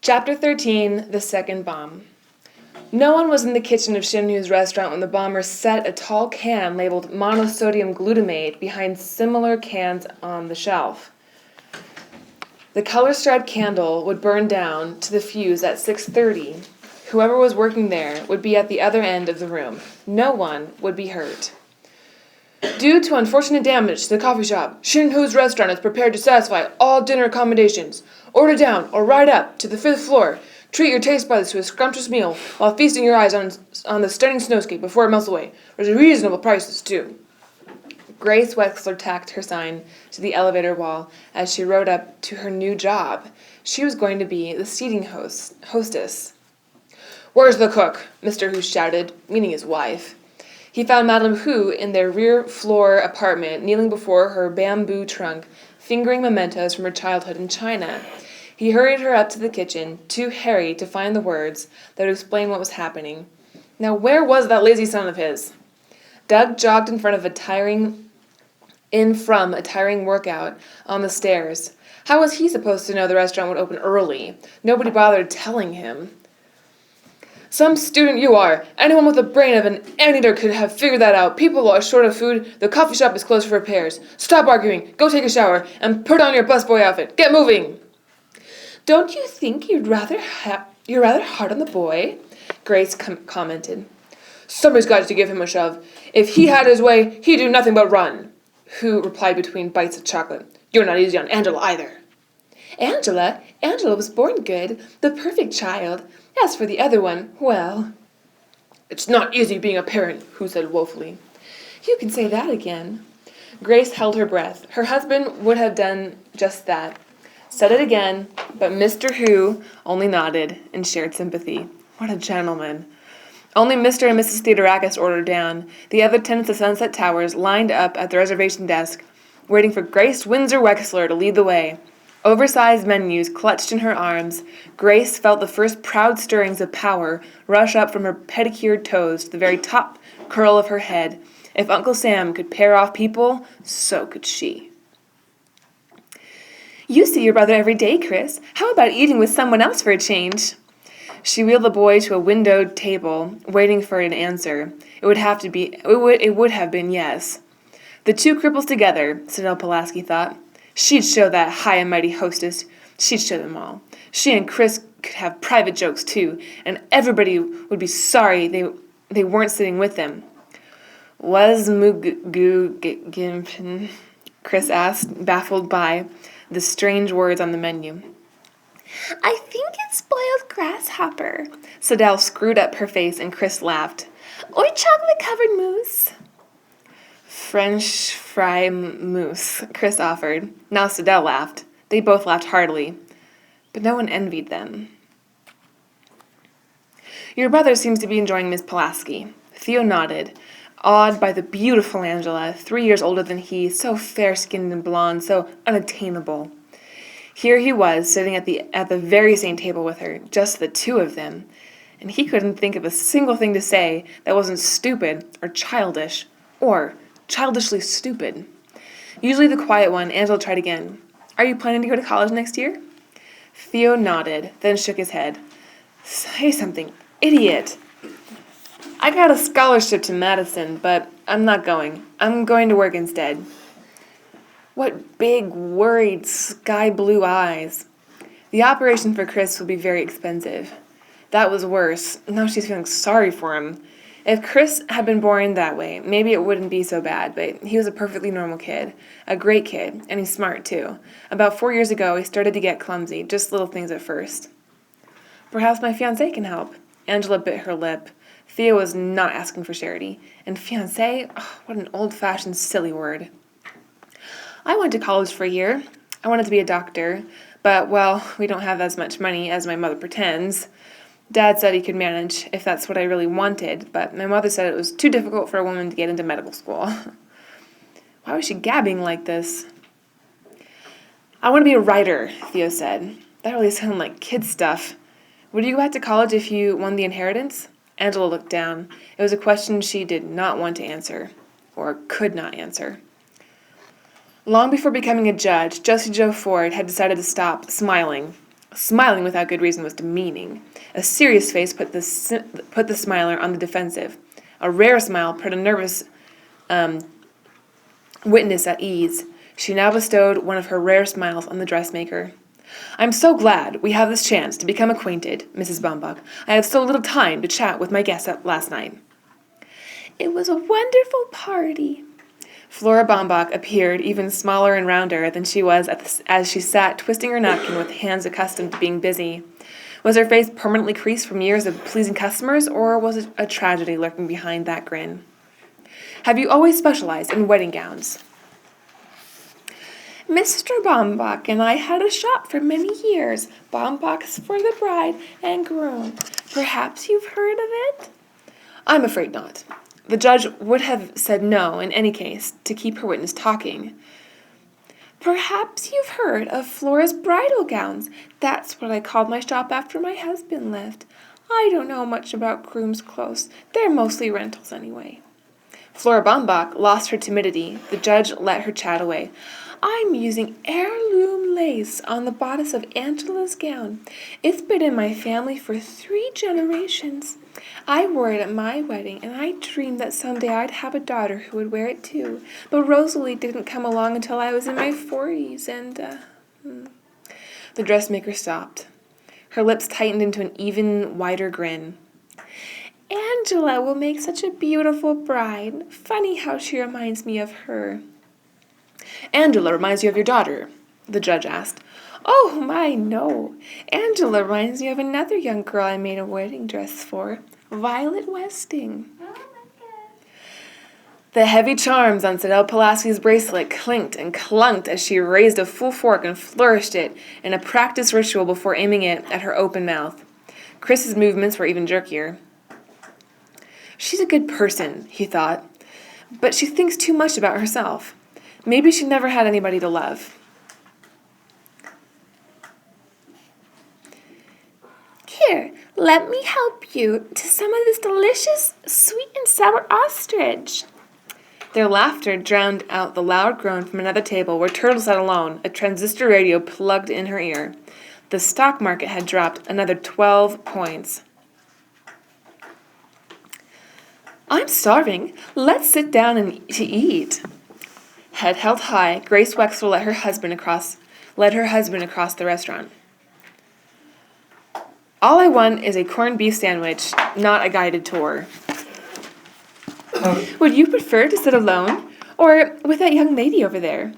Chapter 13, The Second Bomb. No one was in the kitchen of Shinhu's restaurant when the bomber set a tall can labeled monosodium glutamate behind similar cans on the shelf. The color-striped candle would burn down to the fuse at 6:30. Whoever was working there would be at the other end of the room. No one would be hurt. Due to unfortunate damage to the coffee shop, Shinhu's restaurant is prepared to satisfy all dinner accommodations. Order down or ride up to the 5th floor. Treat your taste buds to a scrumptious meal while feasting your eyes on the stunning snowscape before it melts away. There's reasonable prices, too. Grace Wexler tacked her sign to the elevator wall as she rode up to her new job. She was going to be the seating hostess. "Where's the cook?" Mr. Hu shouted, meaning his wife. He found Madame Hu in their rear-floor apartment, kneeling before her bamboo trunk, fingering mementos from her childhood in China. He hurried her up to the kitchen, too hairy to find the words that would explain what was happening. Now where was that lazy son of his? Doug jogged from a tiring workout on the stairs. How was he supposed to know the restaurant would open early? Nobody bothered telling him. "Some student you are. Anyone with the brain of an anteater could have figured that out. People are short of food. The coffee shop is closed for repairs. Stop arguing. Go take a shower. And put on your busboy outfit. Get moving." "Don't you think you're rather hard on the boy?" Grace commented. "Somebody's got to give him a shove. If he had his way, he'd do nothing but run," Hu replied between bites of chocolate. "You're not easy on Angela either." Angela was born good, the perfect child. As for the other one, well..." "It's not easy being a parent," Hu said woefully. "You can say that again." Grace held her breath. Her husband would have done just that. Said it again, but Mr. Hu only nodded and shared sympathy. What a gentleman. Only Mr. and Mrs. Theodorakis ordered down. The other tenants of Sunset Towers lined up at the reservation desk, waiting for Grace Windsor Wexler to lead the way. Oversized menus clutched in her arms, Grace felt the first proud stirrings of power rush up from her pedicured toes to the very top curl of her head. If Uncle Sam could pair off people, so could she. "You see your brother every day, Chris. How about eating with someone else for a change?" She wheeled the boy to a windowed table, waiting for an answer. It would have been yes. The two cripples together, Sidel Pulaski thought. She'd show that high and mighty hostess. She'd show them all. She and Chris could have private jokes, too, and everybody would be sorry they weren't sitting with them. "Was Mugu-Gimpin?" Chris asked, baffled by the strange words on the menu. "I think it's boiled grasshopper." Sidel screwed up her face and Chris laughed. "Or chocolate-covered mousse." "French fry mousse," Chris offered. Now Sidel laughed. They both laughed heartily, but no one envied them. "Your brother seems to be enjoying Miss Pulaski." Theo nodded, awed by the beautiful Angela, 3 years older than he, so fair-skinned and blonde, so unattainable. Here he was, sitting at the very same table with her, just the two of them, and he couldn't think of a single thing to say that wasn't stupid or childish, or childishly stupid. Usually the quiet one, Angela tried again. "Are you planning to go to college next year?" Theo nodded, then shook his head. "Say something, idiot." "I got a scholarship to Madison, but I'm not going. I'm going to work instead." What big, worried, sky-blue eyes. The operation for Chris will be very expensive. That was worse. Now she's feeling sorry for him. If Chris had been born that way, maybe it wouldn't be so bad, but he was a perfectly normal kid. A great kid, and he's smart, too. About 4 years ago, he started to get clumsy, just little things at first. "Perhaps my fiancé can help." Angela bit her lip. Theo was not asking for charity. And fiancé? Oh, what an old-fashioned, silly word. "I went to college for a year. I wanted to be a doctor. But, well, we don't have as much money as my mother pretends. Dad said he could manage if that's what I really wanted, but my mother said it was too difficult for a woman to get into medical school." Why was she gabbing like this? "I want to be a writer," Theo said. That really sounded like kid stuff. "Would you go back to college if you won the inheritance?" Angela looked down. It was a question she did not want to answer, or could not answer. Long before becoming a judge, Josie Joe Ford had decided to stop smiling. Smiling without good reason was demeaning. A serious face put the smiler on the defensive. A rare smile put a nervous witness at ease. She now bestowed one of her rare smiles on the dressmaker. "I'm so glad we have this chance to become acquainted, Mrs. Baumbach. I had so little time to chat with my guests last night." "It was a wonderful party." Flora Baumbach appeared even smaller and rounder than she was as she sat twisting her napkin with hands accustomed to being busy. Was her face permanently creased from years of pleasing customers, or was it a tragedy lurking behind that grin? "Have you always specialized in wedding gowns?" "Mr. Baumbach and I had a shop for many years, Baumbach's for the bride and groom. Perhaps you've heard of it?" "I'm afraid not." The judge would have said no in any case, to keep her witness talking. "Perhaps you've heard of Flora's bridal gowns. That's what I called my shop after my husband left. I don't know much about groom's clothes. They're mostly rentals anyway." Flora Baumbach lost her timidity. The judge let her chat away. "I'm using heirloom lace on the bodice of Angela's gown. It's been in my family for 3 generations. I wore it at my wedding, and I dreamed that someday I'd have a daughter who would wear it too. But Rosalie didn't come along until I was in my 40s, and, The dressmaker stopped. Her lips tightened into an even wider grin. "Angela will make such a beautiful bride. Funny how she reminds me of her." "Angela reminds you of your daughter?" the judge asked. "Oh, my, no. Angela reminds me of another young girl I made a wedding dress for, Violet Westing." The heavy charms on Sadell Pulaski's bracelet clinked and clunked as she raised a full fork and flourished it in a practice ritual before aiming it at her open mouth. Chris's movements were even jerkier. "She's a good person," he thought, "but she thinks too much about herself. Maybe she never had anybody to love." "Here, let me help you to some of this delicious sweet and sour ostrich." Their laughter drowned out the loud groan from another table where Turtle sat alone, a transistor radio plugged in her ear. The stock market had dropped another 12 points. "I'm starving. Let's sit down and to eat." Head held high, Grace Wexler led her husband across the restaurant. "All I want is a corned beef sandwich, not a guided tour." "Would you prefer to sit alone, or with that young lady over there?"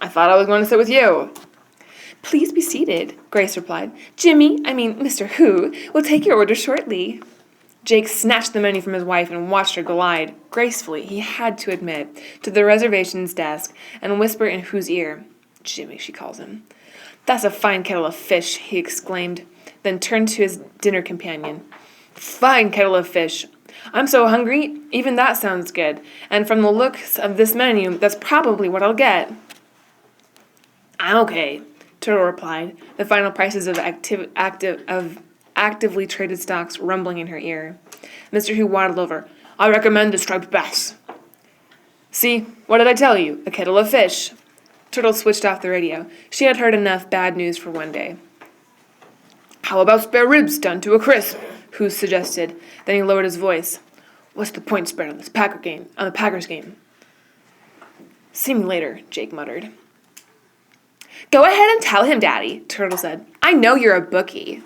"I thought I was going to sit with you." "Please be seated," Grace replied. Mr. Hu, will take your order shortly." Jake snatched the menu from his wife and watched her glide, gracefully, he had to admit, to the reservations desk and whisper in Hu's ear. "Jimmy," she calls him. "That's a fine kettle of fish," he exclaimed, then turned to his dinner companion. "Fine kettle of fish. I'm so hungry, even that sounds good, and from the looks of this menu, that's probably what I'll get." "I'm okay," Turtle replied, the final prices of actively traded stocks rumbling in her ear. Mr. Hu waddled over. "I recommend the striped bass." "See, what did I tell you? A kettle of fish." Turtle switched off the radio. She had heard enough bad news for one day. "How about spare ribs done to a crisp?" Hu suggested. Then he lowered his voice. "What's the point spread on the Packers game?" "See me later," Jake muttered. "Go ahead and tell him, Daddy," Turtle said. "I know you're a bookie."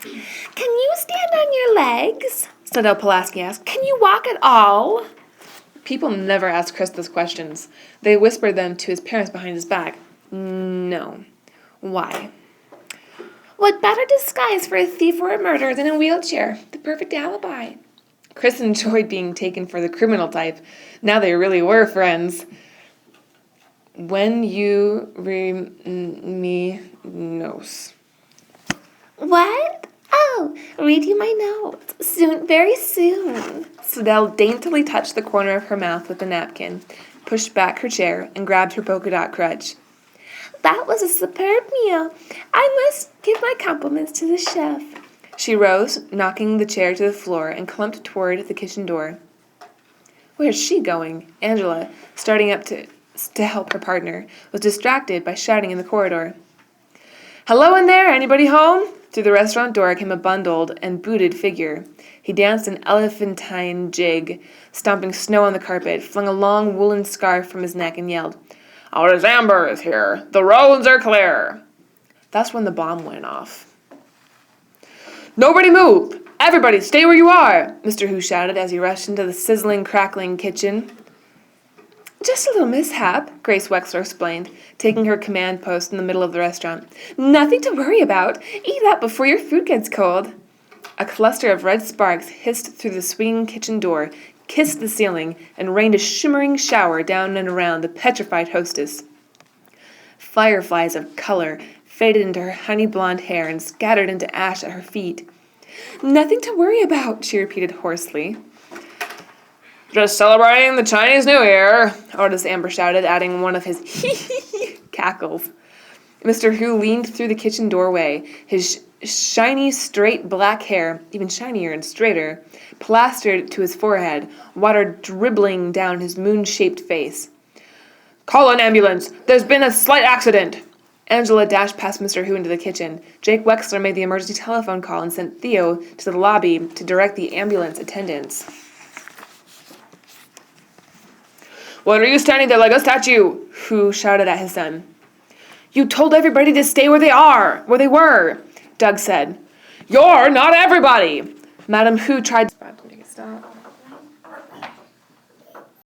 "Can you stand on your legs?" Sadell Pulaski asked. "Can you walk at all?" People never asked Chris those questions. They whispered them to his parents behind his back. No. Why? "What better disguise for a thief or a murderer than a wheelchair? The perfect alibi." Chris enjoyed being taken for the criminal type. Now they really were friends. "When you me knows." "What? Oh, read you my notes. Soon, very soon." Sadell daintily touched the corner of her mouth with the napkin, pushed back her chair, and grabbed her polka dot crutch. "That was a superb meal. I must give my compliments to the chef." She rose, knocking the chair to the floor, and clumped toward the kitchen door. Where's she going? Angela, starting up to help her partner, was distracted by shouting in the corridor. Hello in there, anybody home? Through the restaurant door came a bundled and booted figure. He danced an elephantine jig, stomping snow on the carpet, flung a long woolen scarf from his neck, and yelled, "Our Amber is here! The roads are clear!" That's when the bomb went off. "Nobody move! Everybody stay where you are!" Mr. Hu shouted as he rushed into the sizzling, crackling kitchen. "Just a little mishap," Grace Wexler explained, taking her command post in the middle of the restaurant. "Nothing to worry about. Eat up before your food gets cold." A cluster of red sparks hissed through the swinging kitchen door, kissed the ceiling, and rained a shimmering shower down and around the petrified hostess. Fireflies of color faded into her honey blonde hair and scattered into ash at her feet. "Nothing to worry about," she repeated hoarsely. "Just celebrating the Chinese New Year," Otis Amber shouted, adding one of his hee-hee-hee cackles. Mr. Hu leaned through the kitchen doorway, his shiny, straight black hair, even shinier and straighter, plastered to his forehead, water dribbling down his moon-shaped face. "Call an ambulance! There's been a slight accident!" Angela dashed past Mr. Hu into the kitchen. Jake Wexler made the emergency telephone call and sent Theo to the lobby to direct the ambulance attendants. "What are you standing there like a statue?" Hu shouted at his son. "You told everybody to stay where they were," Doug said. "You're not everybody!" Madam Hu tried to make it stop.